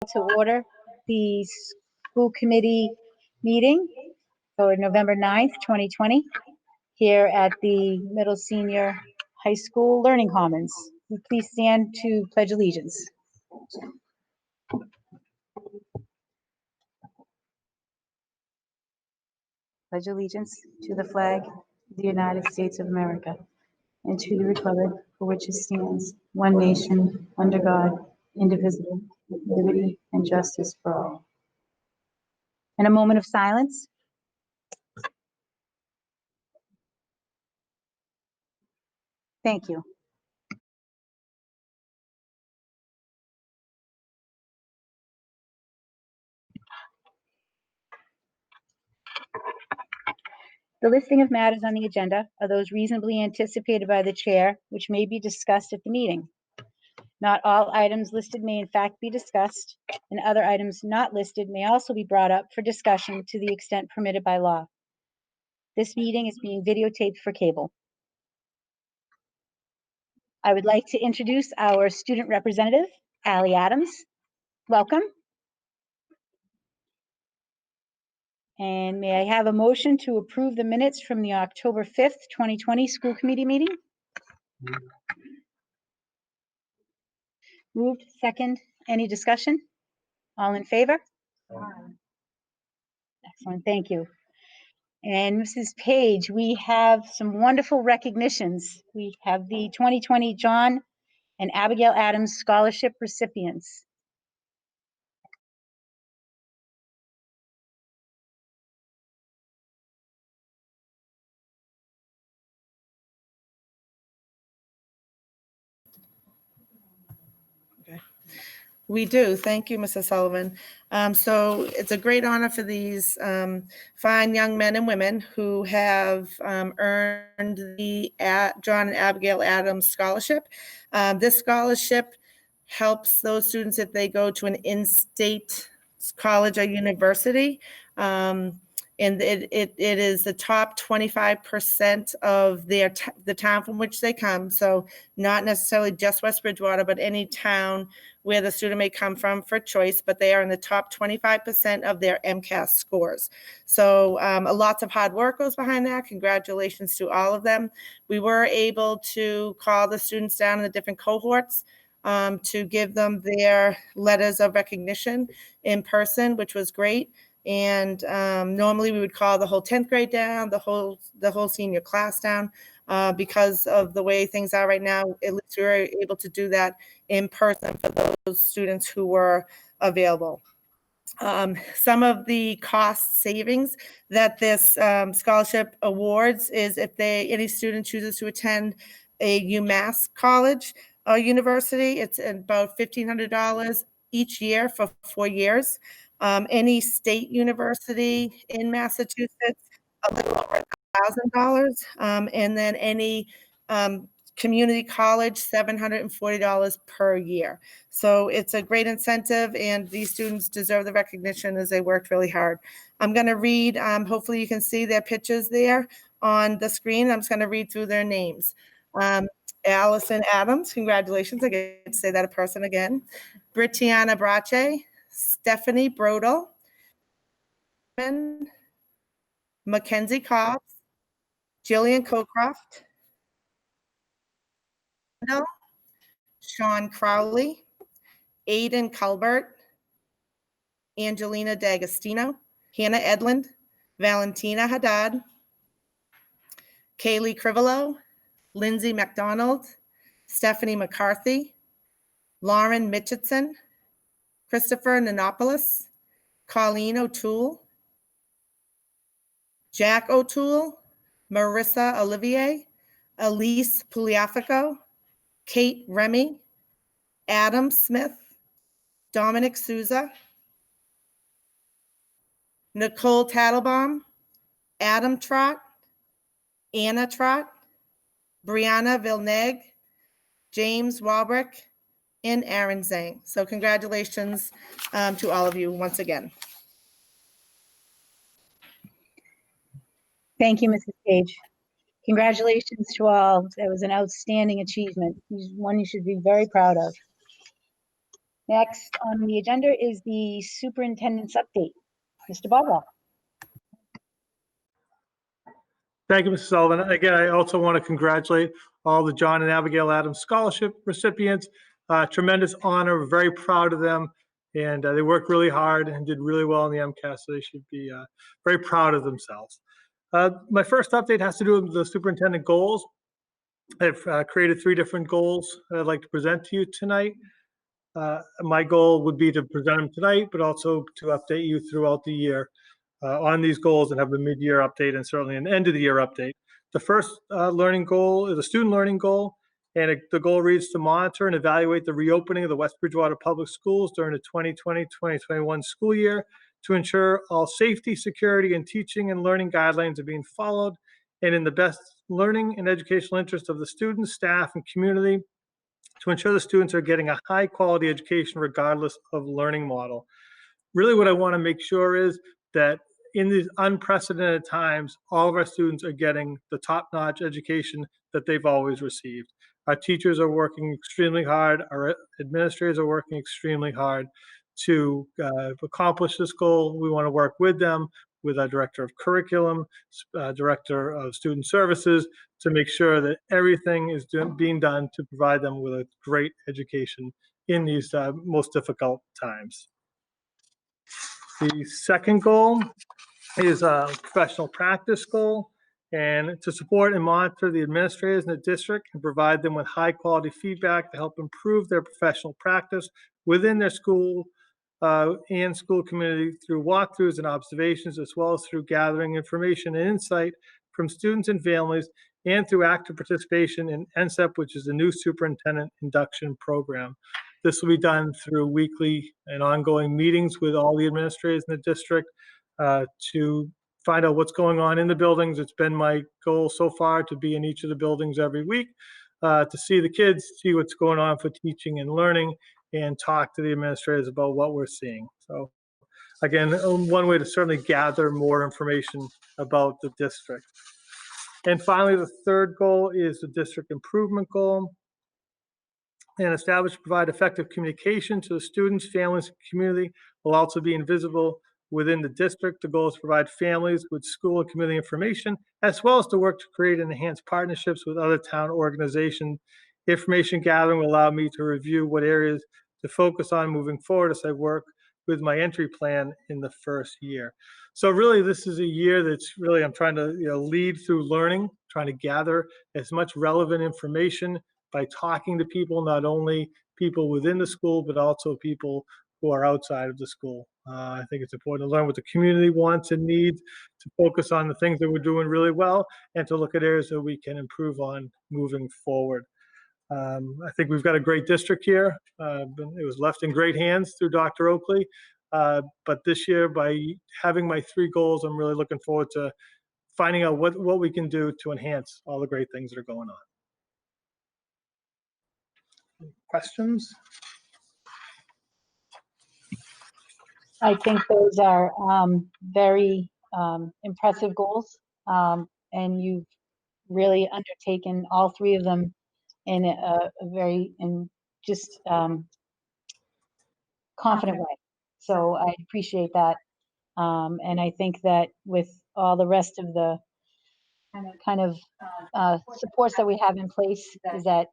To order the school committee meeting for November 9th, 2020, here at the Middle Senior High School Learning Commons. Will you please stand to pledge allegiance? Pledge allegiance to the flag of the United States of America and to the republic for which it stands, one nation, under God, indivisible, with liberty and justice for all. And a moment of silence. Thank you. The listing of matters on the agenda are those reasonably anticipated by the chair, which may be discussed at the meeting. Not all items listed may in fact be discussed, and other items not listed may also be brought up for discussion to the extent permitted by law. This meeting is being videotaped for cable. I would like to introduce our student representative, Allie Adams. Welcome. And may I have a motion to approve the minutes from the October 5th, 2020 school committee meeting? Moved, second. Any discussion? All in favor? Excellent, thank you. And Mrs. Page, we have some wonderful recognitions. We have the 2020 John and Abigail Adams Scholarship recipients. We do. Thank you, Mrs. Sullivan. So it's a great honor for these fine young men and women who have earned the John and Abigail Adams Scholarship. This scholarship helps those students if they go to an in-state college or university. And it is the top 25% of the town from which they come. So not necessarily just West Bridgewater, but any town where the student may come from for choice, but they are in the top 25% of their MCAS scores. So lots of hard work goes behind that. Congratulations to all of them. We were able to call the students down in the different cohorts to give them their letters of recognition in person, which was great. And normally we would call the whole 10th grade down, the whole senior class down. Because of the way things are right now, at least we were able to do that in person for those students who were available. Some of the cost savings that this scholarship awards is if any student chooses to attend a UMass college or university, it's about $1,500 each year for 4 years. Any state university in Massachusetts, a little over $1,000, and then any community college, $740 per year. So it's a great incentive, and these students deserve the recognition as they worked really hard. I'm going to read, hopefully you can see their pictures there on the screen. I'm just going to read through their names. Allison Adams, congratulations. I get to say that in person again. Britiana Brache, Stephanie Brodel, Mackenzie Cobbs, Jillian Cocroft, Sean Crowley, Aiden Culbert, Angelina D'Agostino, Hannah Edlund, Valentina Haddad, Kaylee Crivolo, Lindsay McDonald, Stephanie McCarthy, Lauren Mitchison, Christopher Nanopoulos, Colleen O'Toole, Jack O'Toole, Marissa Olivier, Elise Pugliafico, Kate Remy, Adam Smith, Dominic Souza, Nicole Tattlebaum, Adam Trott, Anna Trott, Brianna Villeneuve, James Walbrick, and Aaron Zhang. So congratulations to all of you once again. Thank you, Mrs. Page. Congratulations to all. That was an outstanding achievement. One you should be very proud of. Next on the agenda is the superintendent's update. Mr. Boswell. Thank you, Mrs. Sullivan. Again, I also want to congratulate all the John and Abigail Adams Scholarship recipients. Tremendous honor. We're very proud of them. And they worked really hard and did really well in the MCAS, so they should be very proud of themselves. My first update has to do with the superintendent goals. I've created 3 different goals that I'd like to present to you tonight. My goal would be to present them tonight, but also to update you throughout the year on these goals and have a mid-year update and certainly an end-of-the-year update. The first learning goal is a student learning goal, and the goal reads to monitor and evaluate the reopening of the West Bridgewater Public Schools during the 2020-2021 school year to ensure all safety, security, and teaching and learning guidelines are being followed and in the best learning and educational interest of the students, staff, and community to ensure the students are getting a high quality education regardless of learning model. Really what I want to make sure is that in these unprecedented times, all of our students are getting the top-notch education that they've always received. Our teachers are working extremely hard. Our administrators are working extremely hard to accomplish this goal. We want to work with them, with our director of curriculum, director of student services, to make sure that everything is being done to provide them with a great education in these most difficult times. The second goal is a professional practice goal, and to support and monitor the administrators in the district and provide them with high quality feedback to help improve their professional practice within their school and school community through walkthroughs and observations, as well as through gathering information and insight from students and families, and through active participation in NSEP, which is the new superintendent induction program. This will be done through weekly and ongoing meetings with all the administrators in the district to find out what's going on in the buildings. It's been my goal so far to be in each of the buildings every week to see the kids, see what's going on for teaching and learning, and talk to the administrators about what we're seeing. So again, one way to certainly gather more information about the district. And finally, the third goal is the district improvement goal. And establish, provide effective communication to the students, families, and community will also be invisible within the district. The goal is to provide families with school and community information, as well as to work to create and enhance partnerships with other town organizations. Information gathering will allow me to review what areas to focus on moving forward as I work with my entry plan in the first year. So really, this is a year that's really, I'm trying to lead through learning, trying to gather as much relevant information by talking to people, not only people within the school, but also people who are outside of the school. I think it's important to learn what the community wants and needs, to focus on the things that we're doing really well, and to look at areas that we can improve on moving forward. I think we've got a great district here. It was left in great hands through Dr. Oakley. But this year, by having my 3 goals, I'm really looking forward to finding out what we can do to enhance all the great things that are going on. Questions? I think those are very impressive goals, and you've really undertaken all 3 of them in a very confident way. So I appreciate that, and I think that with all the rest of the kind of supports that we have in place, is that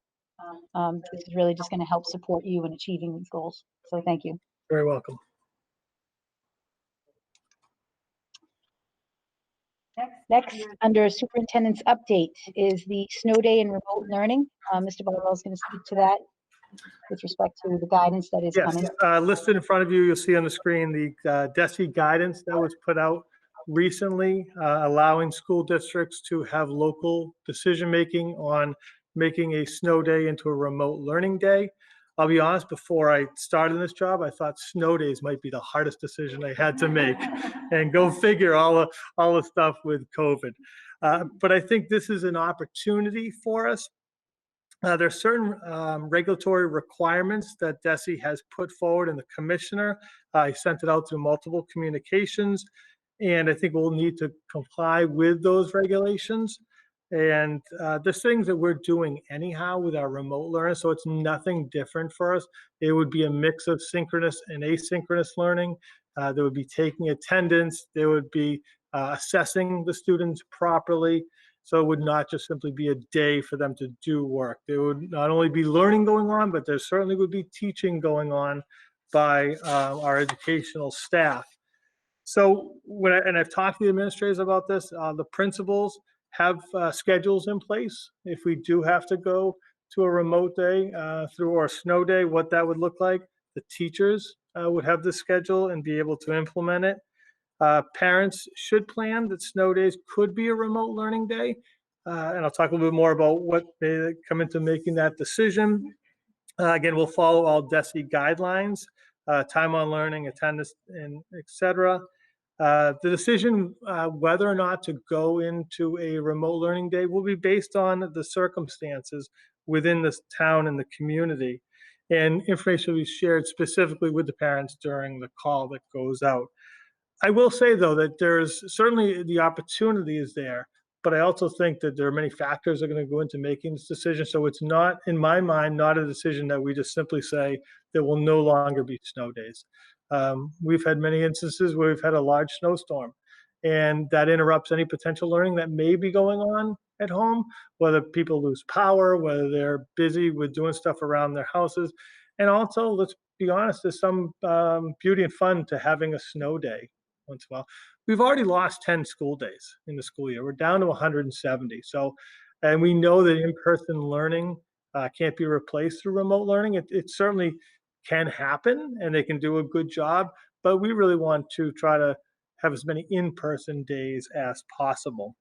this is really just going to help support you in achieving these goals. So thank you. Very welcome. Next, under superintendent's update, is the snow day and remote learning. Mr. Boswell is going to speak to that with respect to the guidance that is coming. Yes, listed in front of you, you'll see on the screen the DESE guidance that was put out recently, allowing school districts to have local decision-making on making a snow day into a remote learning day. I'll be honest, before I started this job, I thought snow days might be the hardest decision I had to make, and go figure all the stuff with COVID. But I think this is an opportunity for us. There are certain regulatory requirements that DESE has put forward, and the commissioner, he sent it out through multiple communications, and I think we'll need to comply with those regulations. And there's things that we're doing anyhow with our remote learning, so it's nothing different for us. It would be a mix of synchronous and asynchronous learning. There would be taking attendance. There would be assessing the students properly. So it would not just simply be a day for them to do work. There would not only be learning going on, but there certainly would be teaching going on by our educational staff. So and I've talked to the administrators about this, the principals have schedules in place. If we do have to go to a remote day or a snow day, what that would look like. The teachers would have the schedule and be able to implement it. Parents should plan that snow days could be a remote learning day. And I'll talk a little bit more about what they come into making that decision. Again, we'll follow all DESE guidelines, time on learning, attendance, and et cetera. The decision whether or not to go into a remote learning day will be based on the circumstances within this town and the community. And information will be shared specifically with the parents during the call that goes out. I will say, though, that there's certainly the opportunity is there, but I also think that there are many factors that are going to go into making this decision. So it's not, in my mind, not a decision that we just simply say there will no longer be snow days. We've had many instances where we've had a large snowstorm, and that interrupts any potential learning that may be going on at home, whether people lose power, whether they're busy with doing stuff around their houses. And also, let's be honest, there's some beauty and fun to having a snow day once in a while. We've already lost 10 school days in the school year. We're down to 170. So, and we know that in-person learning can't be replaced through remote learning. It certainly can happen, and they can do a good job, but we really want to try to have as many in-person days as possible.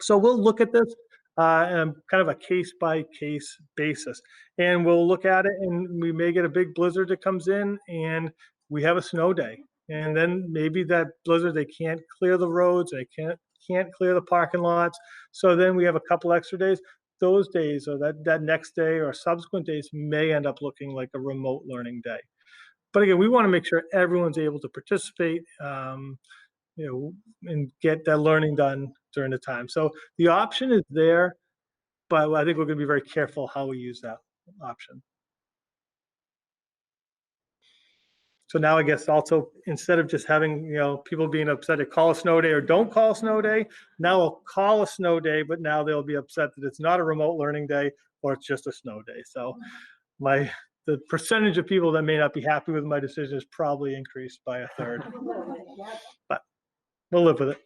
So we'll look at this on kind of a case-by-case basis, and we'll look at it, and we may get a big blizzard that comes in, and we have a snow day. And then maybe that blizzard, they can't clear the roads, they can't clear the parking lots. So then we have a couple extra days. Those days or that next day or subsequent days may end up looking like a remote learning day. But again, we want to make sure everyone's able to participate, and get that learning done during the time. So the option is there, but I think we're going to be very careful how we use that option. So now I guess also, instead of just having, people being upset at call a snow day or don't call a snow day, now I'll call a snow day, but now they'll be upset that it's not a remote learning day or it's just a snow day. So the percentage of people that may not be happy with my decision is probably increased by a third, but we'll live with it.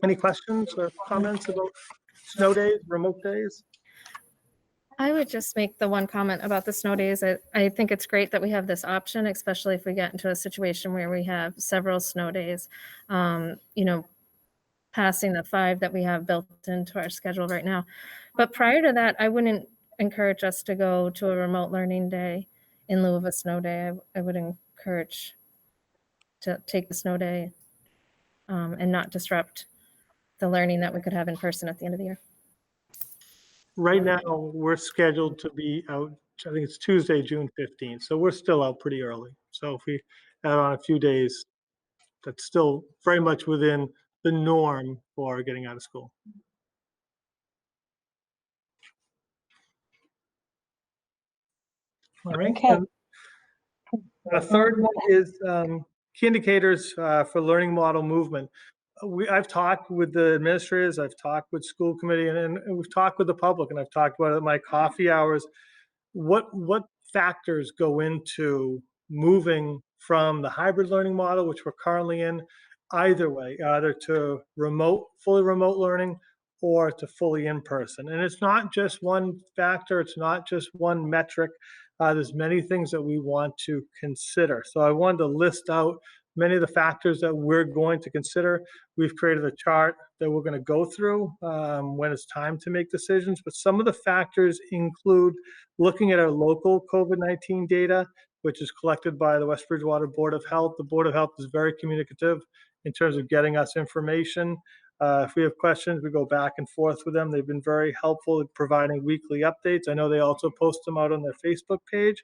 Any questions or comments about snow days, remote days? I would just make the one comment about the snow days. I think it's great that we have this option, especially if we get into a situation where we have several snow days, passing the 5 that we have built into our schedule right now. But prior to that, I wouldn't encourage us to go to a remote learning day in lieu of a snow day. I would encourage to take the snow day and not disrupt the learning that we could have in person at the end of the year. Right now, we're scheduled to be out, I think it's Tuesday, June 15th. So we're still out pretty early. So if we add on a few days, that's still very much within the norm for getting out of school. All right. Okay. The third one is key indicators for learning model movement. I've talked with the administrators, I've talked with school committee, and we've talked with the public, and I've talked about it at my coffee hours. What factors go into moving from the hybrid learning model, which we're currently in, either way, either to fully remote learning or to fully in-person? And it's not just one factor, it's not just one metric. There's many things that we want to consider. So I wanted to list out many of the factors that we're going to consider. We've created a chart that we're going to go through when it's time to make decisions. But some of the factors include looking at our local COVID-19 data, which is collected by the West Bridgewater Board of Health. The Board of Health is very communicative in terms of getting us information. If we have questions, we go back and forth with them. They've been very helpful in providing weekly updates. I know they also post them out on their Facebook page.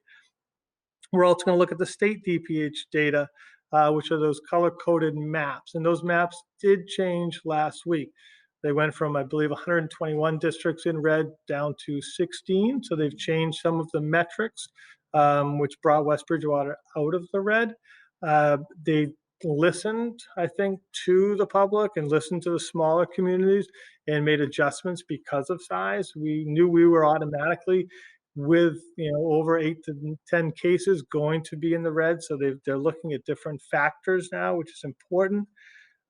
We're also going to look at the state DPH data, which are those color-coded maps. And those maps did change last week. They went from, I believe, 121 districts in red down to 16. So they've changed some of the metrics, which brought West Bridgewater out of the red. They listened, I think, to the public and listened to the smaller communities and made adjustments because of size. We knew we were automatically with, over 8 to 10 cases going to be in the red. So they're looking at different factors now, which is important.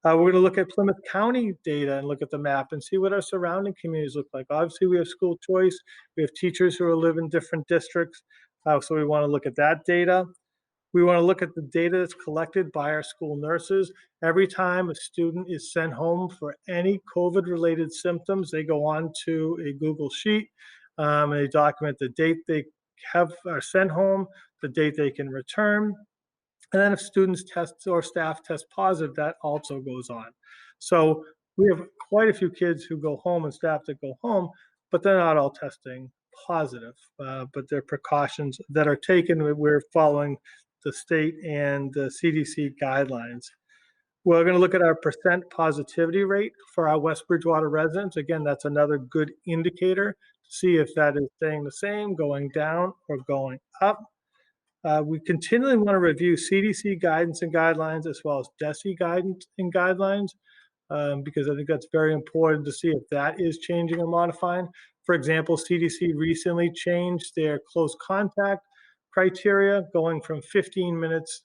We're going to look at Plymouth County data and look at the map and see what our surrounding communities look like. Obviously, we have school choice. We have teachers who live in different districts. So we want to look at that data. We want to look at the data that's collected by our school nurses. Every time a student is sent home for any COVID-related symptoms, they go on to a Google Sheet and they document the date they are sent home, the date they can return. And then if students test or staff test positive, that also goes on. So we have quite a few kids who go home and staff that go home, but they're not all testing positive. But there are precautions that are taken. We're following the state and the CDC guidelines. We're going to look at our percent positivity rate for our West Bridgewater residents. Again, that's another good indicator to see if that is staying the same, going down, or going up. We continually want to review CDC guidance and guidelines as well as DESE guidance and guidelines because I think that's very important to see if that is changing or modifying. For example, CDC recently changed their close contact criteria, going from 15 minutes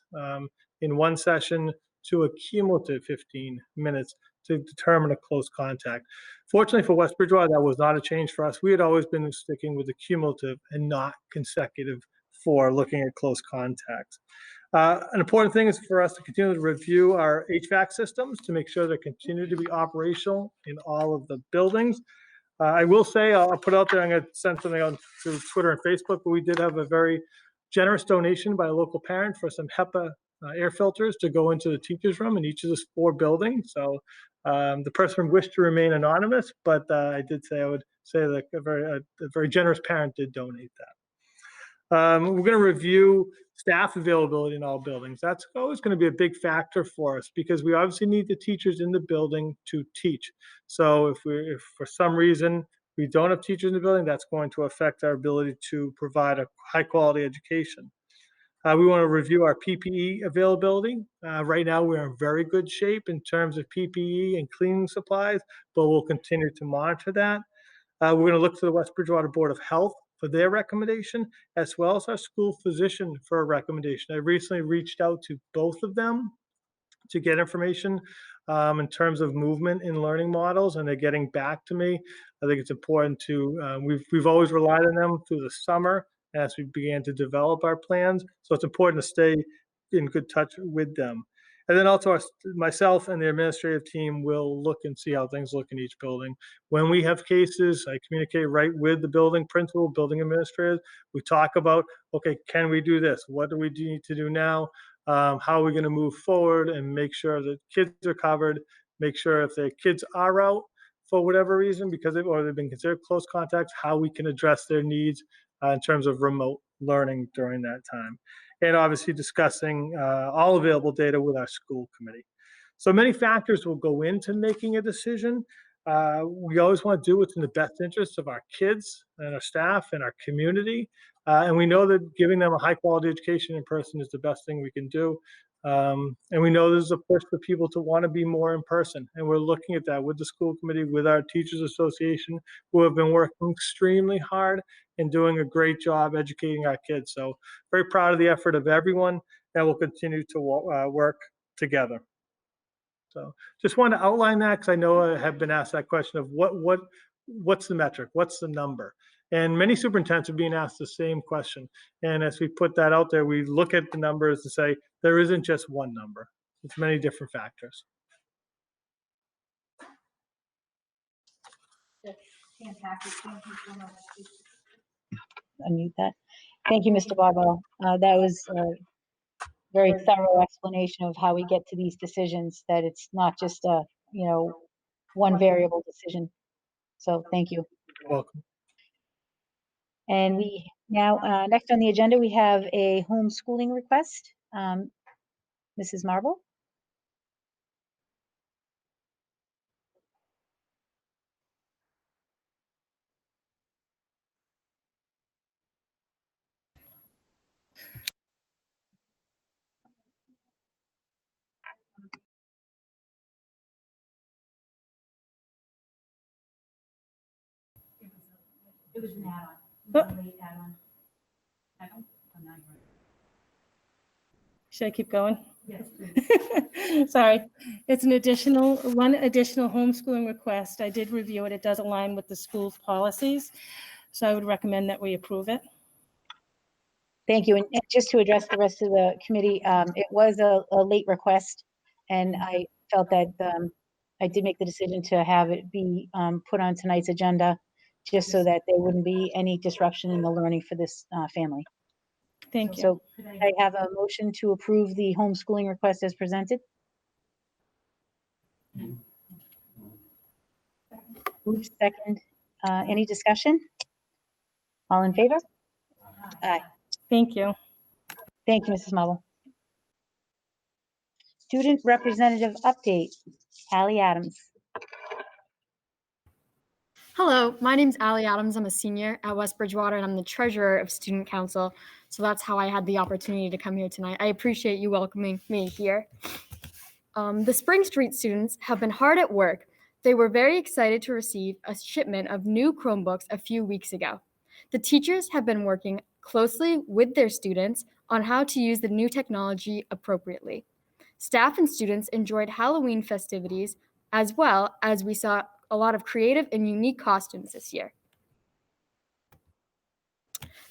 in one session to a cumulative 15 minutes to determine a close contact. Fortunately for West Bridgewater, that was not a change for us. We had always been sticking with the cumulative and not consecutive for looking at close contacts. An important thing is for us to continue to review our HVAC systems to make sure they continue to be operational in all of the buildings. I will say, I'll put out there, I'm going to send something on through Twitter and Facebook, but we did have a very generous donation by a local parent for some HEPA air filters to go into the teacher's room in each of the 4 buildings. So the person wished to remain anonymous, but I did say I would say that a very generous parent did donate that. We're going to review staff availability in all buildings. That's always going to be a big factor for us because we obviously need the teachers in the building to teach. So if for some reason we don't have teachers in the building, that's going to affect our ability to provide a high quality education. We want to review our PPE availability. Right now, we're in very good shape in terms of PPE and cleaning supplies, but we'll continue to monitor that. We're going to look to the West Bridgewater Board of Health for their recommendation, as well as our school physician for a recommendation. I recently reached out to both of them to get information in terms of movement in learning models, and they're getting back to me. I think it's important to, we've always relied on them through the summer as we began to develop our plans. So it's important to stay in good touch with them. And then also myself and the administrative team will look and see how things look in each building. When we have cases, I communicate right with the building principal, building administrators. We talk about, okay, can we do this? What do we need to do now? How are we going to move forward and make sure that kids are covered, make sure if their kids are out for whatever reason, because they've been considered close contacts, how we can address their needs in terms of remote learning during that time. And obviously discussing all available data with our school committee. So many factors will go into making a decision. We always want to do what's in the best interest of our kids and our staff and our community. And we know that giving them a high quality education in person is the best thing we can do. And we know there's a push for people to want to be more in person. And we're looking at that with the school committee, with our Teachers Association, who have been working extremely hard and doing a great job educating our kids. So very proud of the effort of everyone, and we'll continue to work together. So just want to outline that because I know I have been asked that question of what's the metric, what's the number? And many superintendents are being asked the same question. And as we put that out there, we look at the numbers to say there isn't just one number. It's many different factors. Unmute that. Thank you, Mr. Barbell. That was a very thorough explanation of how we get to these decisions, that it's not just a, one variable decision. So thank you. You're welcome. And we now, next on the agenda, we have a homeschooling request. Mrs. Marble? It was an add-on. It was a late add-on. Add-on? Oh, no, you're right. Should I keep going? Yes, please. Sorry. It's one additional homeschooling request. I did review it. It does align with the school's policies. So I would recommend that we approve it. Thank you. And just to address the rest of the committee, it was a late request, and I felt that I did make the decision to have it be put on tonight's agenda, just so that there wouldn't be any disruption in the learning for this family. Thank you. So I have a motion to approve the homeschooling request as presented. Move second. Any discussion? All in favor? Aye. Thank you. Thank you, Mrs. Marble. Student representative update, Allie Adams. Hello, my name's Allie Adams. I'm a senior at West Bridgewater and I'm the treasurer of Student Council. So that's how I had the opportunity to come here tonight. I appreciate you welcoming me here. The Spring Street students have been hard at work. They were very excited to receive a shipment of new Chromebooks a few weeks ago. The teachers have been working closely with their students on how to use the new technology appropriately. Staff and students enjoyed Halloween festivities as well as we saw a lot of creative and unique costumes this year.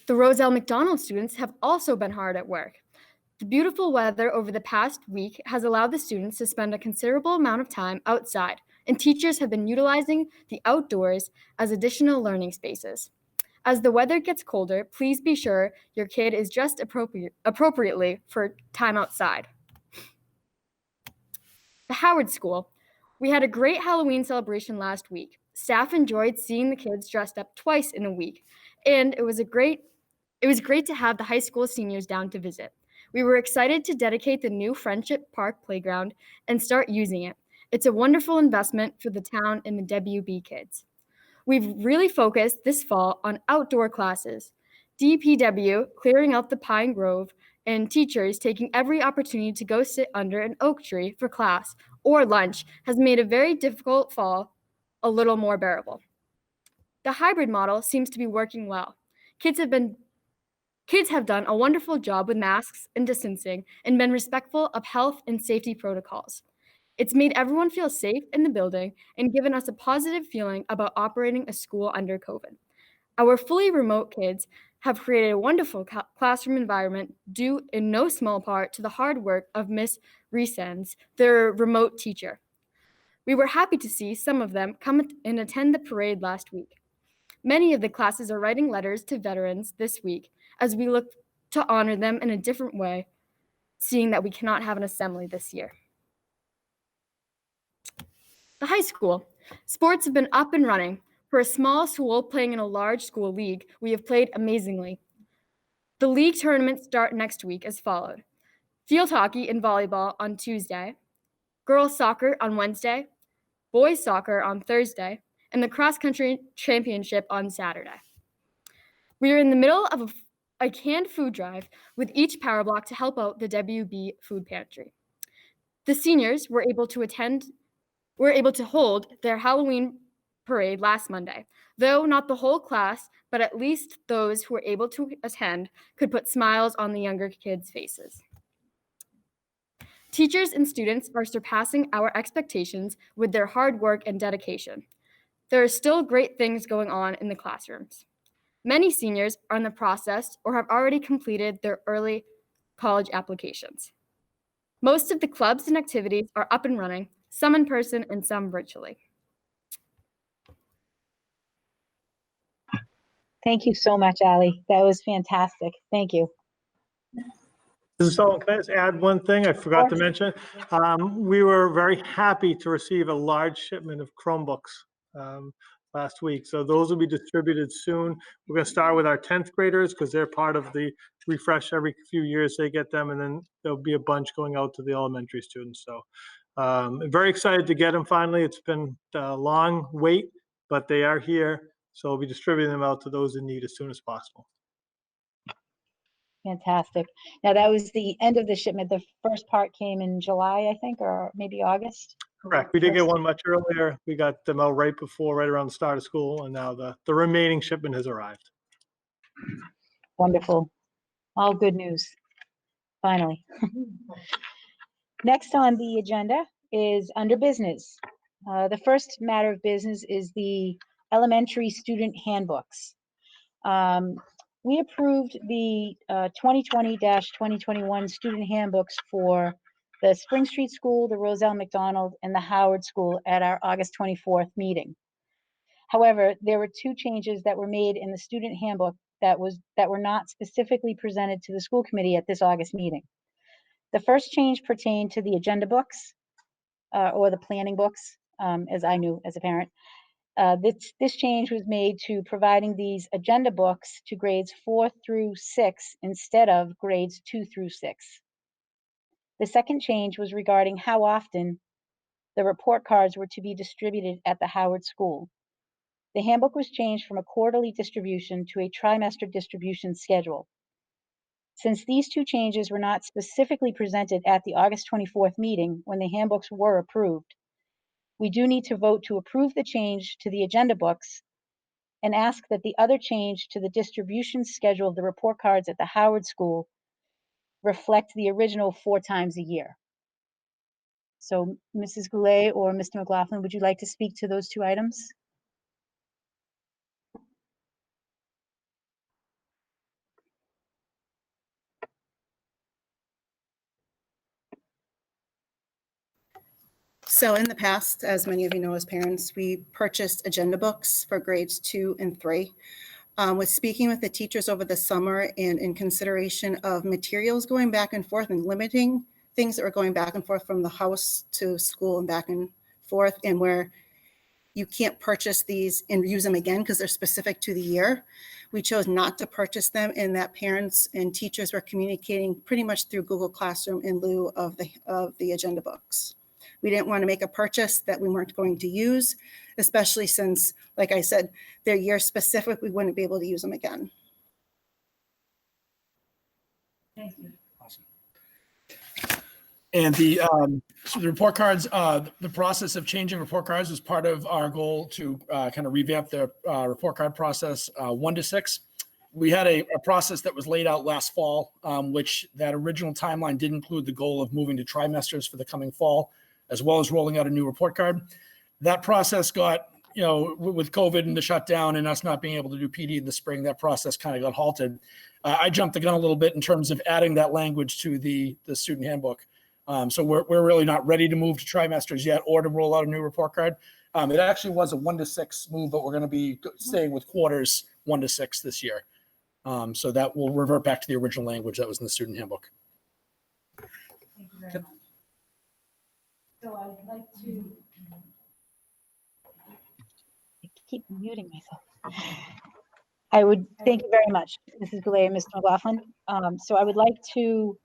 The Roselle McDonald students have also been hard at work. The beautiful weather over the past week has allowed the students to spend a considerable amount of time outside, and teachers have been utilizing the outdoors as additional learning spaces. As the weather gets colder, please be sure your kid is dressed appropriately for time outside. The Howard School. We had a great Halloween celebration last week. Staff enjoyed seeing the kids dressed up twice in a week, and it was great to have the high school seniors down to visit. We were excited to dedicate the new Friendship Park playground and start using it. It's a wonderful investment for the town and the WB kids. We've really focused this fall on outdoor classes. DPW clearing out the pine grove and teachers taking every opportunity to go sit under an oak tree for class or lunch has made a very difficult fall a little more bearable. The hybrid model seems to be working well. Kids have done a wonderful job with masks and distancing and been respectful of health and safety protocols. It's made everyone feel safe in the building and given us a positive feeling about operating a school under COVID. Our fully remote kids have created a wonderful classroom environment due in no small part to the hard work of Miss Resens, their remote teacher. We were happy to see some of them come and attend the parade last week. Many of the classes are writing letters to veterans this week as we look to honor them in a different way, seeing that we cannot have an assembly this year. The high school. Sports have been up and running. For a small school playing in a large school league, we have played amazingly. The league tournaments start next week as followed. Field hockey and volleyball on Tuesday, girls soccer on Wednesday, boys soccer on Thursday, and the cross-country championship on Saturday. We are in the middle of a canned food drive with each power block to help out the WB food pantry. The seniors were able to hold their Halloween parade last Monday. Though not the whole class, but at least those who were able to attend could put smiles on the younger kids' faces. Teachers and students are surpassing our expectations with their hard work and dedication. There are still great things going on in the classrooms. Many seniors are in the process or have already completed their early college applications. Most of the clubs and activities are up and running, some in person and some virtually. Thank you so much, Allie. That was fantastic. Thank you. Mrs. Sullivan, can I just add one thing I forgot to mention? We were very happy to receive a large shipment of Chromebooks. last week. So those will be distributed soon. We're going to start with our 10th graders because they're part of the refresh every few years. They get them, and then there'll be a bunch going out to the elementary students. So very excited to get them finally. It's been a long wait, but they are here. So we'll be distributing them out to those in need as soon as possible. Fantastic. Now that was the end of the shipment. The first part came in July, I think, or maybe August. Correct. We did get one much earlier. We got them out right around the start of school, and now the remaining shipment has arrived. Wonderful. All good news. Finally. Next on the agenda is under business. The first matter of business is the elementary student handbooks. We approved the 2020-2021 student handbooks for the Spring Street School, the Roselle McDonald, and the Howard School at our August 24th meeting. However, there were two changes that were made in the student handbook that were not specifically presented to the school committee at this August meeting. The first change pertained to the agenda books, or the planning books, as I knew as a parent. This change was made to providing these agenda books to grades 4 through 6 instead of grades 2 through 6. The second change was regarding how often the report cards were to be distributed at the Howard School. The handbook was changed from a quarterly distribution to a trimester distribution schedule. Since these two changes were not specifically presented at the August 24th meeting when the handbooks were approved, we do need to vote to approve the change to the agenda books and ask that the other change to the distribution schedule of the report cards at the Howard School reflect the original 4 times a year. So Mrs. Goulet or Mr. McLaughlin, would you like to speak to those two items? So in the past, as many of you know as parents, we purchased agenda books for grades 2 and 3. With speaking with the teachers over the summer and in consideration of materials going back and forth and limiting things that were going back and forth from the house to school and back and forth, and where you can't purchase these and use them again because they're specific to the year, we chose not to purchase them, and that parents and teachers were communicating pretty much through Google Classroom in lieu of the agenda books. We didn't want to make a purchase that we weren't going to use, especially since, like I said, they're year specific. We wouldn't be able to use them again. Thank you. Awesome. And the report cards, the process of changing report cards was part of our goal to kind of revamp the report card process 1 to 6. We had a process that was laid out last fall, which that original timeline did include the goal of moving to trimesters for the coming fall, as well as rolling out a new report card. That process got, with COVID and the shutdown and us not being able to do PD in the spring, that process kind of got halted. I jumped the gun a little bit in terms of adding that language to the student handbook. So we're really not ready to move to trimesters yet or to roll out a new report card. It actually was a 1 to 6 move, but we're going to be staying with quarters 1 to 6 this year. So that will revert back to the original language that was in the student handbook. Thank you very much. So I'd like to, I keep muting myself. I would thank you very much, Mrs. Goulet and Mr. McLaughlin. So I would like to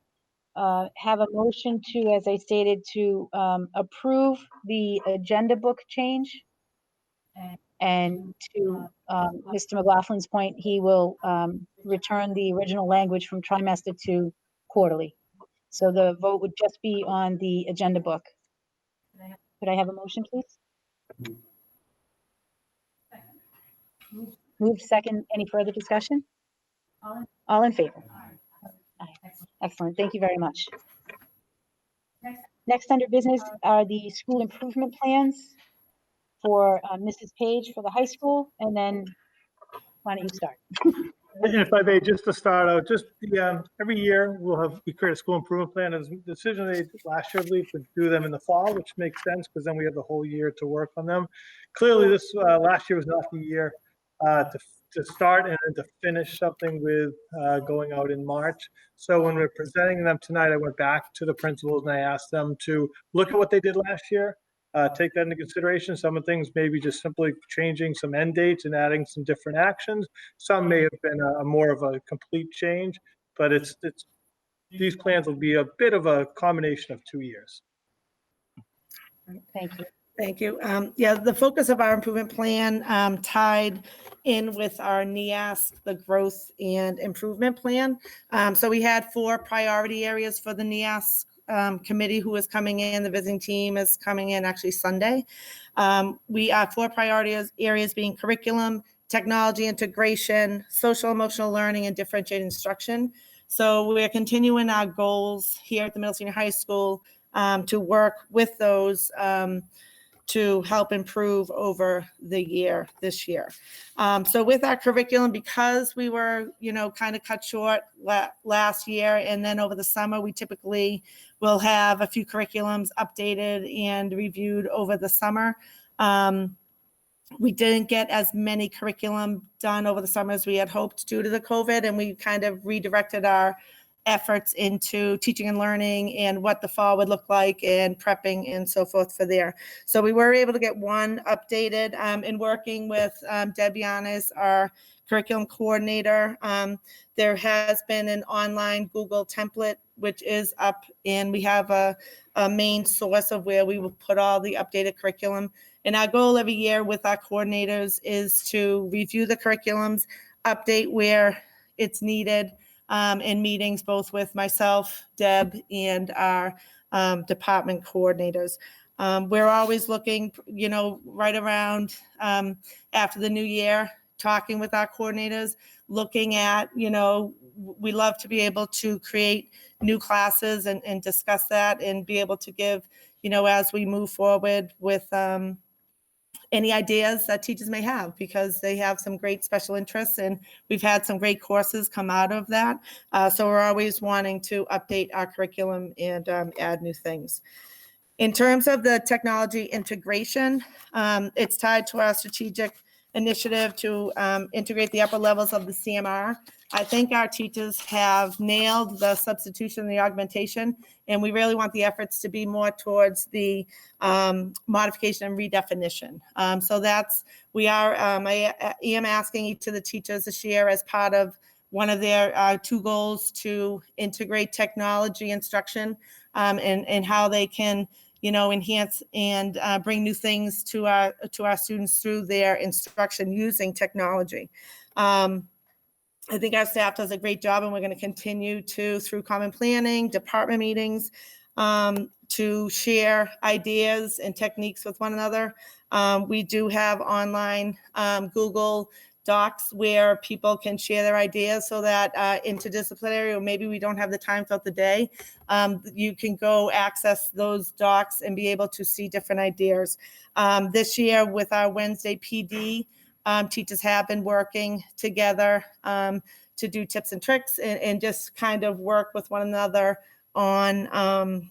have a motion to, as I stated, to approve the agenda book change. And to Mr. McLaughlin's point, he will return the original language from trimester to quarterly. So the vote would just be on the agenda book. Could I have a motion, please? Move second. Any further discussion? All in favor? Aye. Excellent. Thank you very much. Next under business are the school improvement plans for Mrs. Page for the high school, and then why don't you start? And if I may, just to start out, just the every year we create a school improvement plan. As the decision they did last year, I believe, to do them in the fall, which makes sense because then we have the whole year to work on them. Clearly, this last year was not the year to start and then to finish something with going out in March. So when we're presenting them tonight, I went back to the principals and I asked them to look at what they did last year take that into consideration. Some of the things maybe just simply changing some end dates and adding some different actions. Some may have been a more of a complete change, but these plans will be a bit of a combination of 2 years. Thank you. Thank you. Yeah, the focus of our improvement plan tied in with our NEAS, the growth and improvement plan. So we had 4 priority areas for the NEAS committee who is coming in. The visiting team is coming in actually Sunday. We have 4 priority areas being curriculum, technology integration, social emotional learning, and differentiated instruction. So we're continuing our goals here at the middle senior high school to work with those to help improve over the year this year. So with our curriculum, because we were, kind of cut short last year, and then over the summer, we typically will have a few curriculums updated and reviewed over the summer. We didn't get as many curriculum done over the summer as we had hoped due to the COVID, and we kind of redirected our efforts into teaching and learning and what the fall would look like and prepping and so forth for there. So we were able to get one updated in working with Debbie Yanis, our curriculum coordinator. There has been an online Google template, which is up, and we have a main source of where we will put all the updated curriculum. And our goal every year with our coordinators is to review the curriculums, update where it's needed, in meetings, both with myself, Deb, and our department coordinators. We're always looking, right around after the new year, talking with our coordinators, looking at, we love to be able to create new classes and discuss that and be able to give, as we move forward with any ideas that teachers may have, because they have some great special interests and we've had some great courses come out of that. So we're always wanting to update our curriculum and add new things. In terms of the technology integration, it's tied to our strategic initiative to integrate the upper levels of the CMR. I think our teachers have nailed the substitution and the augmentation, and we really want the efforts to be more towards the modification and redefinition. So I am asking each of the teachers this year as part of one of their 2 goals to integrate technology instruction and how they can enhance and bring new things to our students through their instruction using technology. I think our staff does a great job, and we're going to continue to, through common planning, department meetings, to share ideas and techniques with one another. We do have online Google Docs where people can share their ideas so that interdisciplinary, or maybe we don't have the time throughout the day, you can go access those docs and be able to see different ideas. This year with our Wednesday PD, teachers have been working together to do tips and tricks and just kind of work with one another on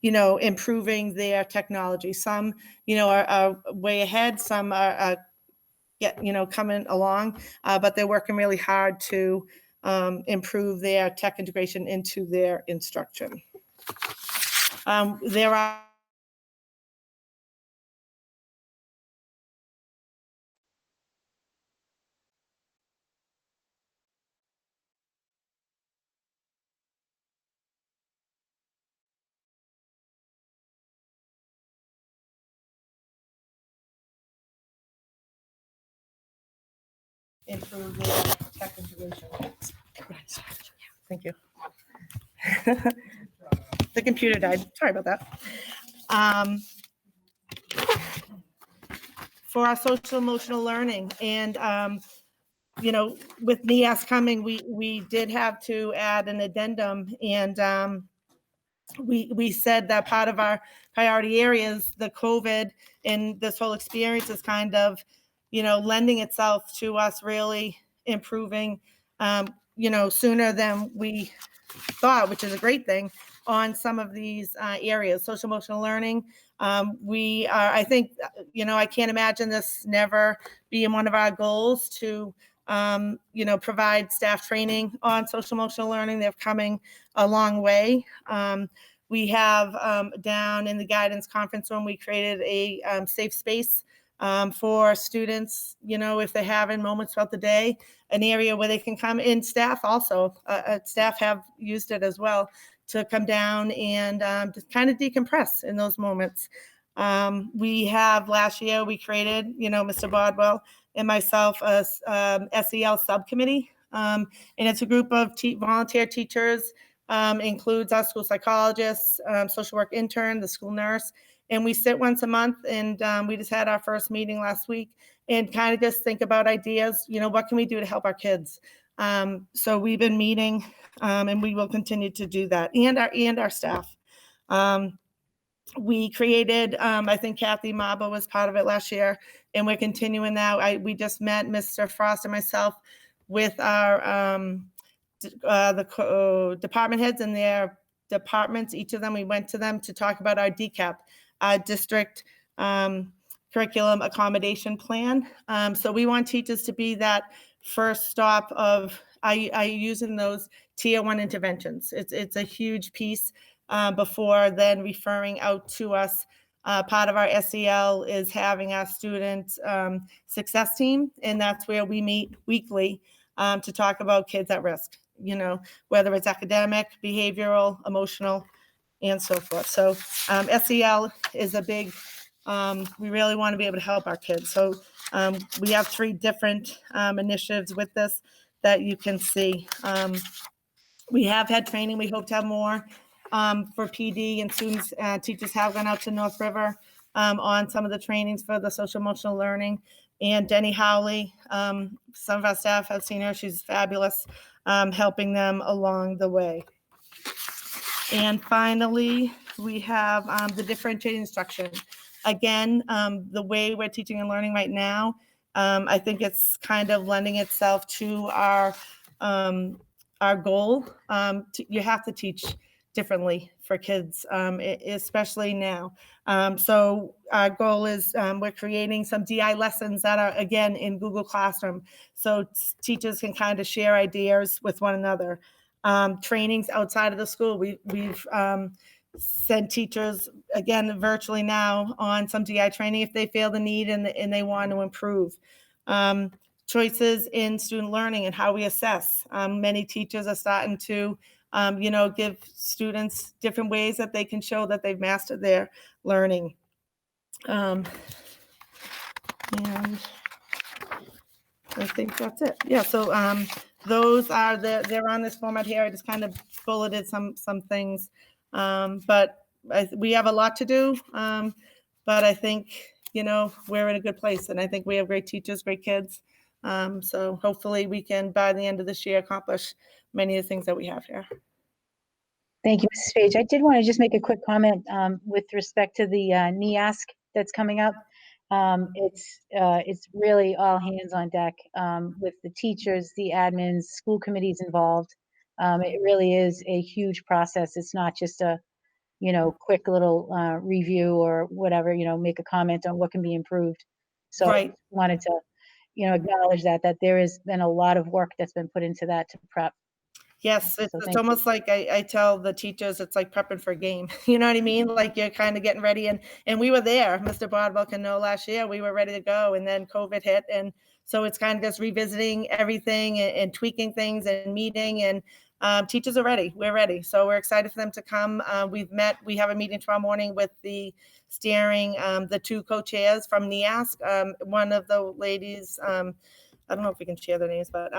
improving their technology. Some, are way ahead, some are coming along, but they're working really hard to improve their tech integration into their instruction. There are improve their tech integration. Thank you. The computer died. Sorry about that. For our social emotional learning, and with NEAS coming, we did have to add an addendum, and we said that part of our priority areas, the COVID and this whole experience is kind of, lending itself to us really improving, sooner than we thought, which is a great thing, on some of these areas. Social emotional learning. I think, I can't imagine this never being one of our goals to, provide staff training on social emotional learning. They're coming a long way. We have down in the guidance conference room, we created a safe space for students, you know, if they're having moments throughout the day, an area where they can come in. Staff also, staff have used it as well to come down and just kind of decompress in those moments. We have last year, we created, you know, Mr. Bodwell and myself, a SEL subcommittee. And it's a group of volunteer teachers, includes our school psychologists, social work intern, the school nurse. And we sit once a month, and we just had our first meeting last week and kind of just think about ideas, you know, what can we do to help our kids? So we've been meeting, and we will continue to do that, and our staff. We created, I think Kathy Maba was part of it last year, and we're continuing now. We just met Mr. Frost and myself with our department heads and their departments. Each of them, we went to them to talk about our DCAP, district curriculum accommodation plan. So we want teachers to be that first stop of using those tier 1 interventions. It's a huge piece before then referring out to us. Part of our SEL is having our student success team, and that's where we meet weekly to talk about kids at risk, you know, whether it's academic, behavioral, emotional, and so forth. So SEL is a big, we really want to be able to help our kids. So we have 3 different initiatives with this that you can see. We have had training. We hope to have more for PD, and students, teachers have gone out to North River on some of the trainings for the social emotional learning. And Denny Howley, some of our staff have seen her. She's fabulous, helping them along the way. And finally, we have the differentiated instruction. Again, the way we're teaching and learning right now, I think it's kind of lending itself to our goal. You have to teach differently for kids, especially now. So our goal is we're creating some DI lessons that are, again, in Google Classroom, so teachers can kind of share ideas with one another. Trainings outside of the school. We've sent teachers, again, virtually now on some DI training if they feel the need and they want to improve. Choices in student learning and how we assess. Many teachers are starting to, you know, give students different ways that they can show that they've mastered their learning. And I think that's it. Yeah, so those are they're on this format here. I just kind of bulleted some things, but we have a lot to do. But I think, you know, we're in a good place, and I think we have great teachers, great kids. So hopefully we can, by the end of this year, accomplish many of the things that we have here. Thank you, Mrs. Page. I did want to just make a quick comment with respect to the NEASC that's coming up. It's really all hands on deck with the teachers, the admins, school committees involved. It really is a huge process. It's not just a, you know, quick little review or whatever, you know, make a comment on what can be improved. So Right. I wanted to, you know, acknowledge that there has been a lot of work that's been put into that to prep. Yes, So it's thank almost like I tell the teachers, it's like prepping for a game. You know what I mean? Like you're kind of getting ready, and we were there. Mr. Bodwell can know last year we were ready to go, and then COVID hit, and so it's kind of just revisiting everything and tweaking things and meeting, and teachers are ready. We're ready, so we're excited for them to come. We have a meeting tomorrow morning with the steering, the 2 co-chairs from NEASC. One of the ladies, I don't know if we can share their names, but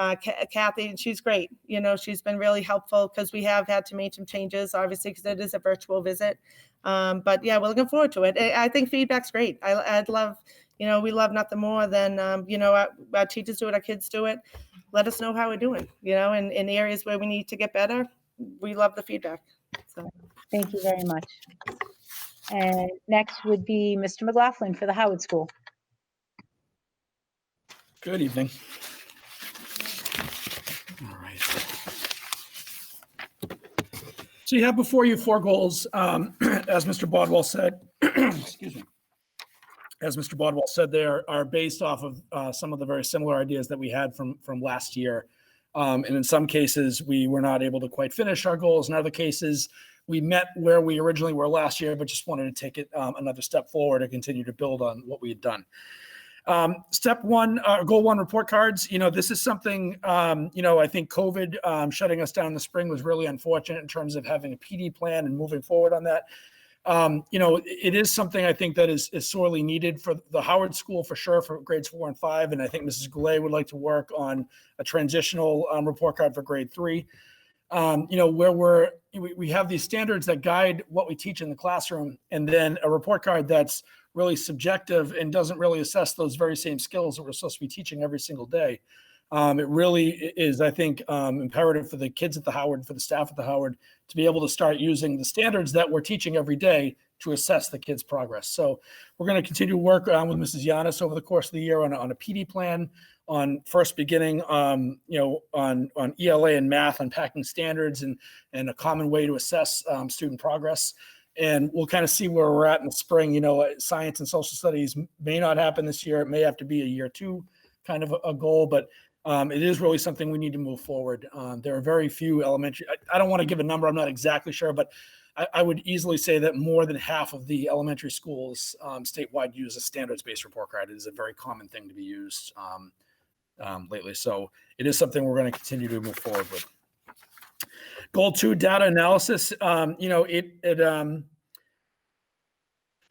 Kathy, and she's great. You know, she's been really helpful because we have had to make some changes, obviously, because it is a virtual visit. But yeah, we're looking forward to it. I think feedback's great. I'd love, you know, we love nothing more than, you know, our teachers do it, our kids do it. Let us know how we're doing, you know, in areas where we need to get better. We love the feedback. So Thank you very much. And next would be Mr. McLaughlin for the Howard School. Good evening. All right. So you have before you 4 goals, as Mr. Bodwell said, excuse me. As Mr. Bodwell said, they are based off of some of the very similar ideas that we had from last year. And in some cases, we were not able to quite finish our goals. In other cases, we met where we originally were last year, but just wanted to take it another step forward and continue to build on what we had done. Step one, goal one, report cards. This is something, I think COVID shutting us down in the spring was really unfortunate in terms of having a PD plan and moving forward on that. It is something I think that is sorely needed for the Howard School for sure, for grades 4 and 5. And I think Mrs. Goulet would like to work on a transitional report card for grade 3. Where we have these standards that guide what we teach in the classroom, and then a report card that's really subjective and doesn't really assess those very same skills that we're supposed to be teaching every single day. It really is, I think, imperative for the kids at the Howard, for the staff at the Howard, to be able to start using the standards that we're teaching every day to assess the kids' progress. So we're going to continue to work with Mrs. Yanis over the course of the year on a PD plan, on first beginning, on ELA and math, unpacking standards and a common way to assess student progress. And we'll kind of see where we're at in the spring. Science and social studies may not happen this year. It may have to be a year 2 kind of a goal, but it is really something we need to move forward. There are very few elementary, I don't want to give a number, I'm not exactly sure, but I would easily say that more than half of the elementary schools statewide use a standards-based report card. It is a very common thing to be used lately. So it is something we're going to continue to move forward with. Goal 2, data analysis.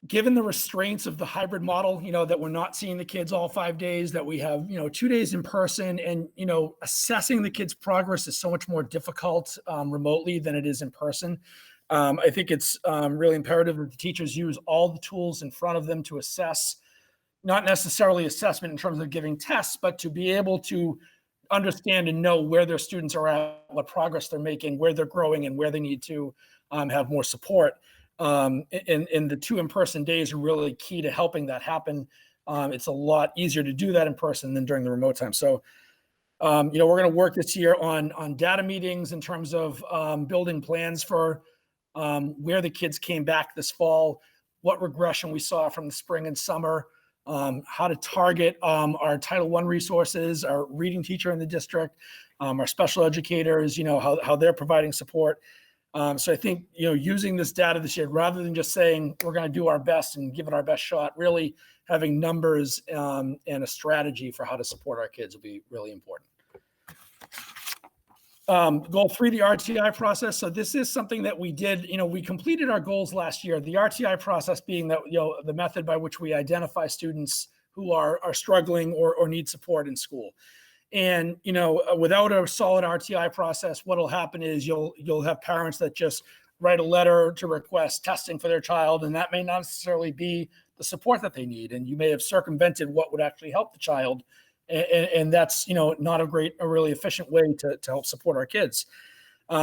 Given the restraints of the hybrid model, that we're not seeing the kids all 5 days, that we have, 2 days in person, and, assessing the kids' progress is so much more difficult remotely than it is in person. I think it's really imperative that the teachers use all the tools in front of them to assess, not necessarily assessment in terms of giving tests, but to be able to understand and know where their students are at, what progress they're making, where they're growing, and where they need to have more support. And the 2 in-person days are really key to helping that happen. It's a lot easier to do that in person than during the remote time. So, we're going to work this year on data meetings in terms of building plans for where the kids came back this fall, what regression we saw from the spring and summer, how to target our Title I resources, our reading teacher in the district, our special educators, how they're providing support. So I think, using this data this year, rather than just saying we're going to do our best and give it our best shot, really having numbers and a strategy for how to support our kids will be really important. Goal 3, the RTI process. So this is something that we did, we completed our goals last year. The RTI process being that, the method by which we identify students who are struggling or need support in school. And, without a solid RTI process, what'll happen is you'll have parents that just write a letter to request testing for their child, and that may not necessarily be the support that they need. And you may have circumvented what would actually help the child. And that's, not a really efficient way to help support our kids.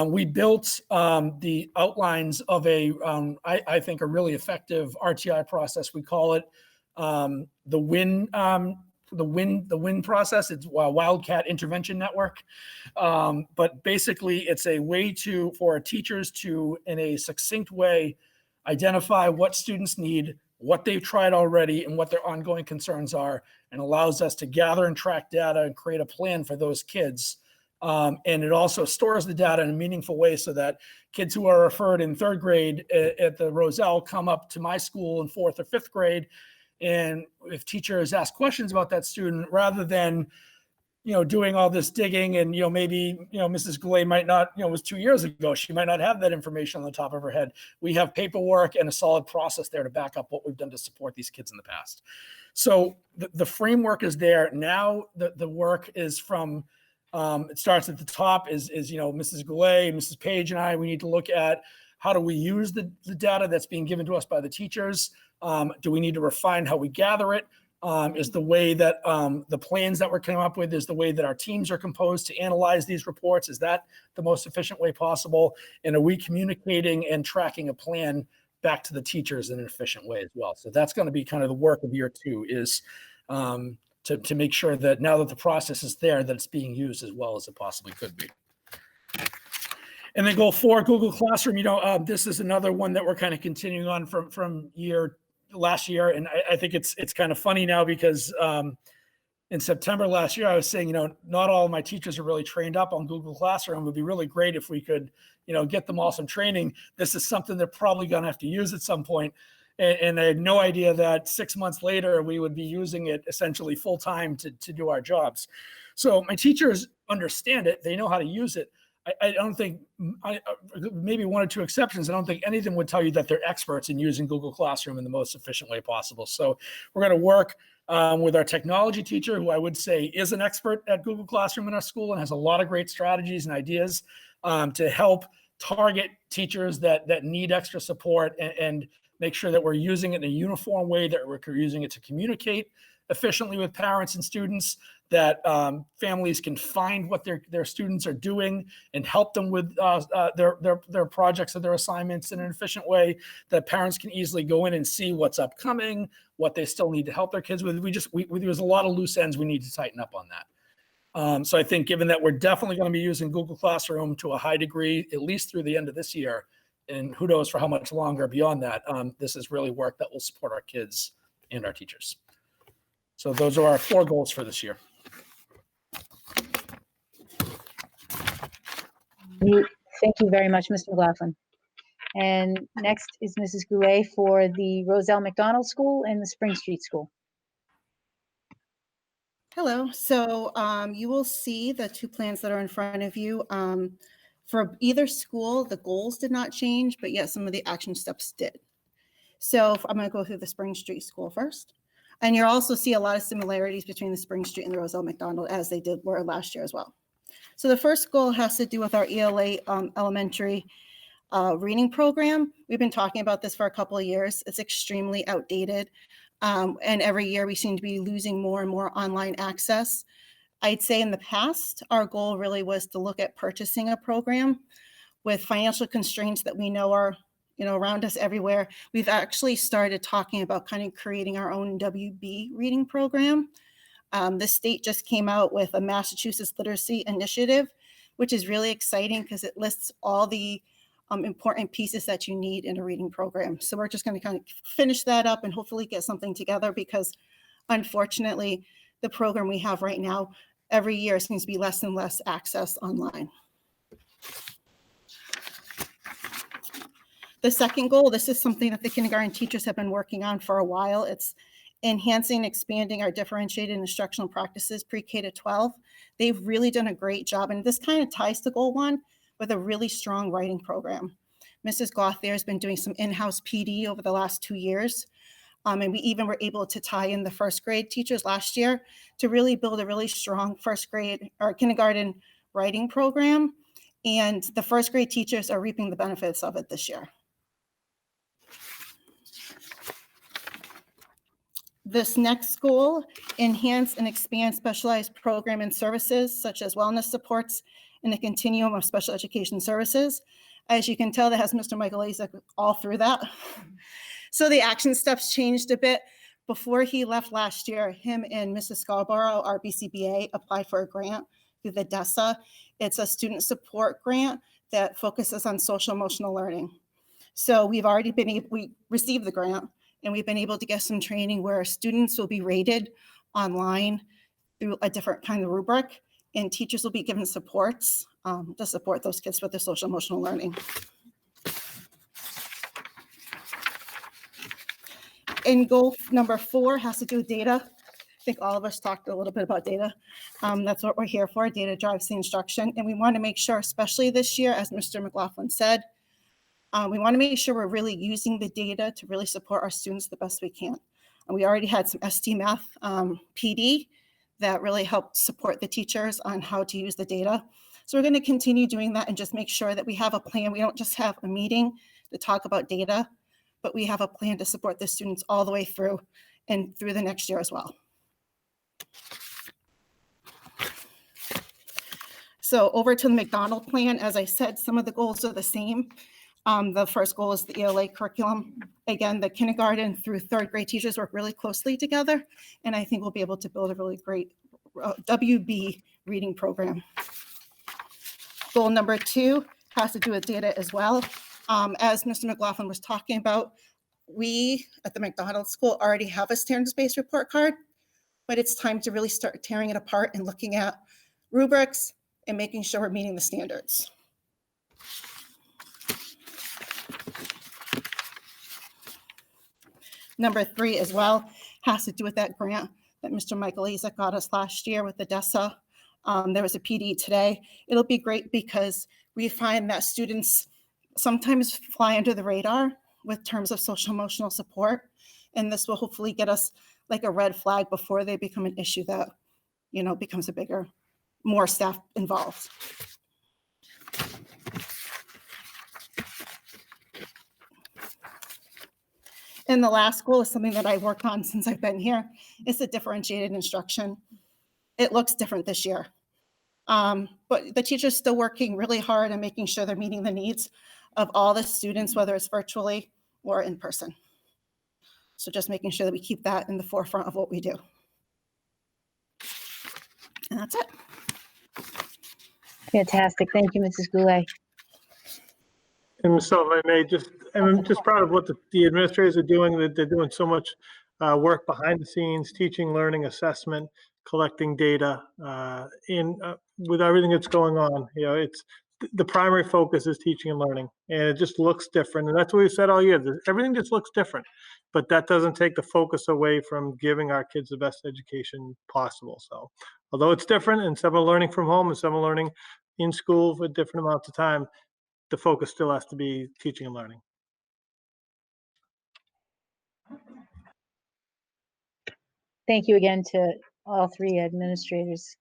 We built the outlines of I think a really effective RTI process. We call it the WIN process. It's Wildcat Intervention Network. But basically it's a way for our teachers to, in a succinct way, identify what students need, what they've tried already, and what their ongoing concerns are, and allows us to gather and track data and create a plan for those kids. And it also stores the data in a meaningful way so that kids who are referred in 3rd grade at the Roselle come up to my school in 4th or 5th grade. And if teachers ask questions about that student, rather than, doing all this digging and, maybe, Mrs. Goulet might not, it was 2 years ago, she might not have that information on the top of her head. We have paperwork and a solid process there to back up what we've done to support these kids in the past. So the framework is there. Now the work is from, it starts at the top is Mrs. Goulet, Mrs. Page, and we need to look at how do we use the data that's being given to us by the teachers. Do we need to refine how we gather it? Is the way that the plans that we're coming up with, is the way that our teams are composed to analyze these reports? Is that the most efficient way possible? And are we communicating and tracking a plan back to the teachers in an efficient way as well? So that's going to be kind of the work of year 2, is to make sure that now that the process is there, that it's being used as well as it possibly could be. And then goal 4, Google Classroom. This is another one that we're kind of continuing on from last year. And I think it's kind of funny now because in September last year, I was saying, not all of my teachers are really trained up on Google Classroom. It would be really great if we could, get them all some training. This is something they're probably going to have to use at some point. And I had no idea that 6 months later, we would be using it essentially full time to do our jobs. So my teachers understand it. They know how to use it. I don't think, maybe one or two exceptions, I don't think any of them would tell you that they're experts in using Google Classroom in the most efficient way possible. So we're going to work with our technology teacher, who I would say is an expert at Google Classroom in our school and has a lot of great strategies and ideas to help target teachers that need extra support and make sure that we're using it in a uniform way, that we're using it to communicate efficiently with parents and students, that families can find what their students are doing and help them with their projects or their assignments in an efficient way, that parents can easily go in and see what's upcoming, what they still need to help their kids with. There's a lot of loose ends we need to tighten up on that. So I think given that we're definitely going to be using Google Classroom to a high degree, at least through the end of this year, and who knows for how much longer beyond that, this is really work that will support our kids and our teachers. So those are our 4 goals for this year. Thank you very much, Mr. McLaughlin. And next is Mrs. Goulet for the Roselle McDonald School and the Spring Street School. Hello. So you will see the 2 plans that are in front of you. For either school, the goals did not change, but yet some of the action steps did. So I'm going to go through the Spring Street School first. And you'll also see a lot of similarities between the Spring Street and the Roselle McDonald as they were last year as well. So the first goal has to do with our ELA elementary reading program. We've been talking about this for a couple of years. It's extremely outdated. And every year we seem to be losing more and more online access. I'd say in the past, our goal really was to look at purchasing a program. With financial constraints that we know are around us everywhere, we've actually started talking about kind of creating our own WB reading program. The state just came out with a Massachusetts Literacy Initiative, which is really exciting because it lists all the important pieces that you need in a reading program. So we're just going to kind of finish that up and hopefully get something together, because unfortunately, the program we have right now, every year seems to be less and less access online. The second goal, this is something that the kindergarten teachers have been working on for a while. It's enhancing and expanding our differentiated instructional practices pre-K to 12. They've really done a great job, and this kind of ties to goal 1 with a really strong writing program. Mrs. Goff there has been doing some in-house PD over the last 2 years. And we even were able to tie in the first grade teachers last year to really build a really strong first grade or kindergarten writing program. And the first grade teachers are reaping the benefits of it this year. This next goal, enhance and expand specialized program and services such as wellness supports in the continuum of special education services. As you can tell, that has Mr. Michael Isaac all through that. So the action steps changed a bit. Before he left last year, him and Mrs. Scarborough, our BCBA, applied for a grant through the DESE. It's a student support grant that focuses on social emotional learning. So we received the grant, and we've been able to get some training where students will be rated online through a different kind of rubric, and teachers will be given supports to support those kids with their social emotional learning. And goal number 4 has to do with data. I think all of us talked a little bit about data. That's what we're here for. Data drives the instruction. And we want to make sure, especially this year, as Mr. McLaughlin said, we want to make sure we're really using the data to really support our students the best we can. And we already had some ST Math PD that really helped support the teachers on how to use the data. So we're going to continue doing that and just make sure that we have a plan. We don't just have a meeting to talk about data, but we have a plan to support the students all the way through and through the next year as well. So over to the McDonald plan, as I said, some of the goals are the same. The first goal is the ELA curriculum. Again, the kindergarten through 3rd grade teachers work really closely together, and I think we'll be able to build a really great WB reading program. Goal number 2 has to do with data as well. As Mr. McLaughlin was talking about, we at the McDonald School already have a standards-based report card, but it's time to really start tearing it apart and looking at rubrics and making sure we're meeting the standards. Number 3 as well has to do with that grant that Mr. Michael Isaac got us last year with the DESE. There was a PD today. It'll be great because we find that students sometimes fly under the radar with terms of social emotional support. And this will hopefully get us like a red flag before they become an issue that, you know, becomes a bigger, more staff involved. And the last goal is something that I worked on since I've been here. It's the differentiated instruction. It looks different this year. But the teachers still working really hard and making sure they're meeting the needs of all the students, whether it's virtually or in person. So just making sure that we keep that in the forefront of what we do. And that's it. Fantastic. Thank you, Mrs. Goulet. And so if I may, I'm just proud of what the administrators are doing. That they're doing so much work behind the scenes, teaching, learning, assessment, collecting data, with everything that's going on. You know, it's the primary focus is teaching and learning, and it just looks different. And that's what we've said all year. Everything just looks different, but that doesn't take the focus away from giving our kids the best education possible. So, although it's different, and some are learning from home, and some are learning in school for different amounts of time, the focus still has to be teaching and learning. Thank you again to all 3 administrators.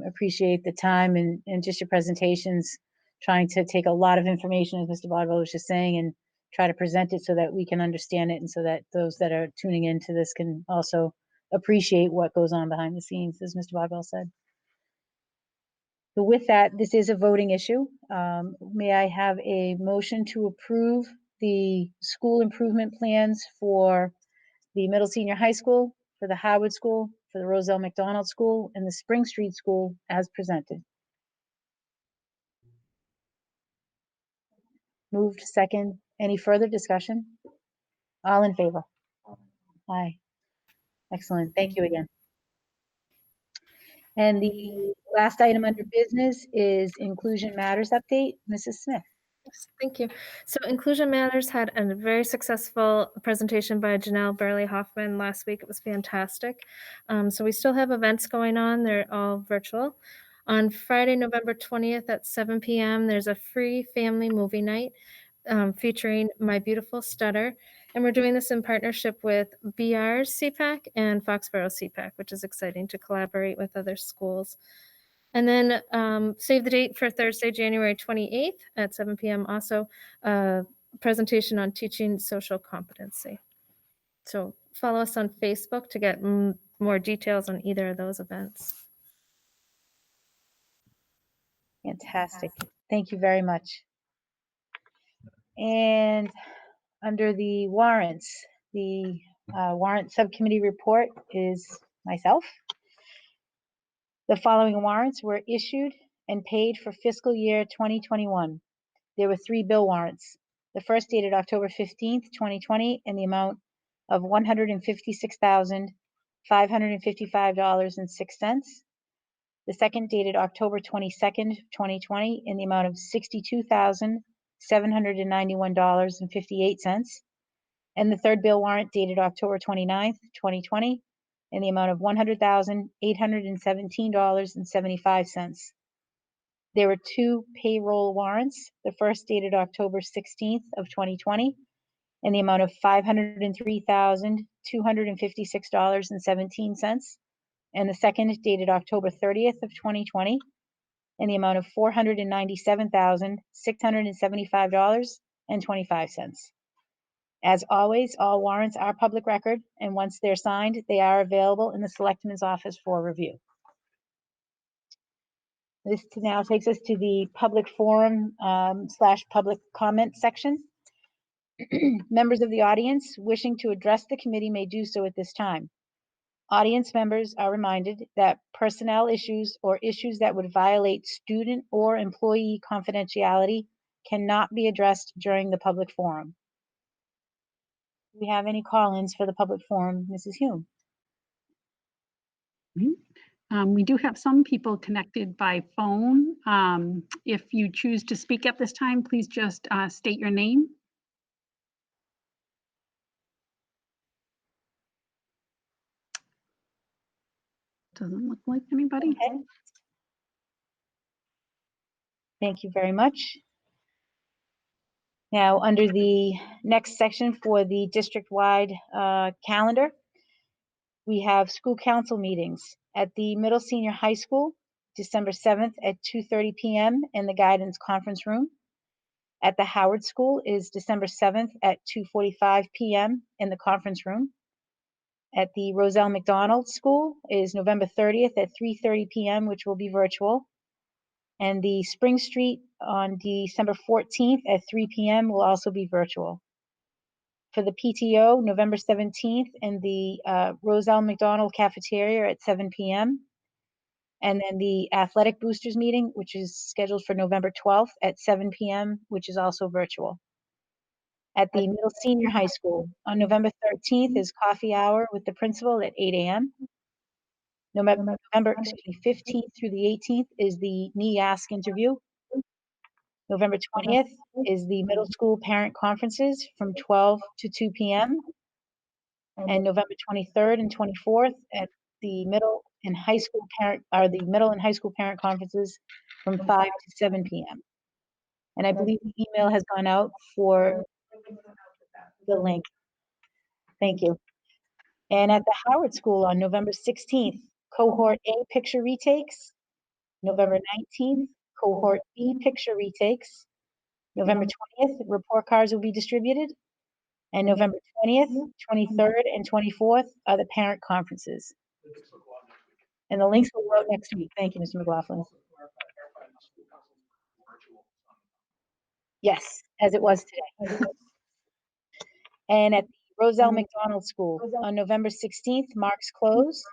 Appreciate the time and just your presentations, trying to take a lot of information, as Mr. Boswell was just saying, and try to present it so that we can understand it and so that those that are tuning into this can also appreciate what goes on behind the scenes, as Mr. Boswell said. So with that, this is a voting issue. May I have a motion to approve the school improvement plans for the Middle Senior High School, for the Howard School, for the Roselle McDonald School, and the Spring Street School as presented? Moved, second. Any further discussion? All in favor? Aye. Excellent. Thank you again. And the last item under business is Inclusion Matters update. Mrs. Smith. Yes, thank you. So Inclusion Matters had a very successful presentation by Janelle Burley-Hoffman last week. It was fantastic. So we still have events going on. They're all virtual. On Friday, November 20th at 7 p.m., there's a free family movie night featuring My Beautiful Stutter. And we're doing this in partnership with BR's CPAC and Foxborough CPAC, which is exciting to collaborate with other schools. And then save the date for Thursday, January 28th at 7 p.m. Also, presentation on teaching social competency. So follow us on Facebook to get more details on either of those events. Fantastic. Thank you very much. And under the warrants, the warrant subcommittee report is myself. The following warrants were issued and paid for fiscal year 2021. There were 3 bill warrants. The first dated October 15th, 2020, in the amount of $156,555.06. The second dated October 22nd, 2020, in the amount of $62,791.58. And the third bill warrant dated October 29th, 2020, in the amount of $100,817.75. There were 2 payroll warrants. The first dated October 16th of 2020, in the amount of $503,256.17. And the second dated October 30th of 2020, in the amount of $497,675.25. As always, all warrants are public record, and once they're signed, they are available in the Selectman's office for review. This now takes us to the public forum / public comment section. Members of the audience wishing to address the committee may do so at this time. Audience members are reminded that personnel issues or issues that would violate student or employee confidentiality cannot be addressed during the public forum. Do we have any call-ins for the public forum, Mrs. Hume? We do have some people connected by phone. If you choose to speak at this time, please just state your name. Doesn't look like anybody. Okay. Thank you very much. Now, under the next section for the district-wide calendar, we have school council meetings at the middle senior high school, December 7th at 2:30 p.m. in the guidance conference room. At the Howard School is December 7th at 2:45 p.m. in the conference room. At the Roselle McDonald School is November 30th at 3:30 p.m., which will be virtual. And the Spring Street on December 14th at 3 p.m. will also be virtual. For the PTO, November 17th in the Roselle McDonald Cafeteria at 7 p.m. And then the Athletic Boosters meeting, which is scheduled for November 12th at 7 p.m., which is also virtual. At the Middle Senior High School on November 13th is coffee hour with the principal at 8 a.m. November 15th through the 18th is the NEASC interview. November 20th is the middle school parent conferences from 12 to 2 p.m. And November 23rd and 24th at the middle and high school parent conferences from 5 to 7 p.m. And I believe the email has gone out for the link. Thank you. And at the Howard School on November 16th, cohort A picture retakes. November 19th, cohort B picture retakes. November 20th, report cards will be distributed. And November 20th, 23rd, and 24th are the parent conferences. And the links will go out next week. Thank you, Mr. McLaughlin. Yes, as it was today. And at the Roselle McDonald School on November 16th, marks close.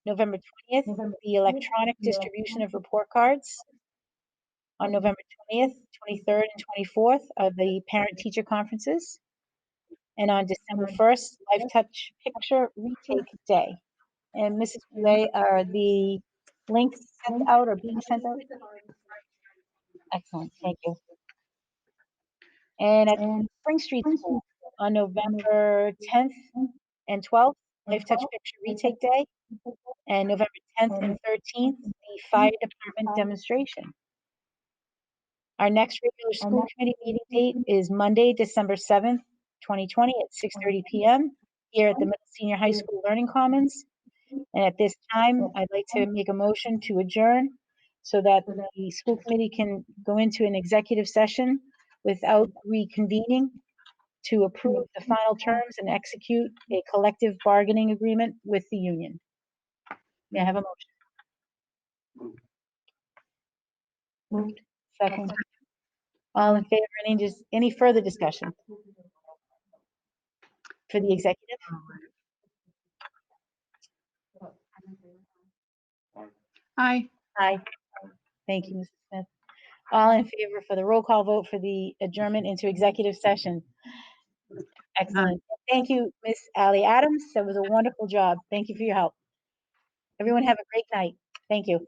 November 20th, the electronic distribution of report cards. On November 20th, 23rd, and 24th are the parent-teacher conferences. And on December 1st, Life Touch Picture Retake Day. And Mrs. Goulet, are the links sent out or being sent out? Excellent, thank you. And at Spring Street School on November 10th and 12th, Life Touch Picture Retake Day. And November 10th and 13th, the fire department demonstration. Our next regular school committee meeting date is Monday, December 7th, 2020 at 6:30 p.m. here at the Middle Senior High School Learning Commons. And at this time, I'd like to make a motion to adjourn so that the school committee can go into an executive session without reconvening to approve the final terms and execute a collective bargaining agreement with the union. May I have a motion? Moved. Second. All in favor? Any further discussion for the executive? Aye. Aye. Thank you, Mrs. Smith. All in favor for the roll call vote for the adjournment into executive session? Excellent. Thank you, Miss Ally Adams. That was a wonderful job. Thank you for your help. Everyone have a great night. Thank you.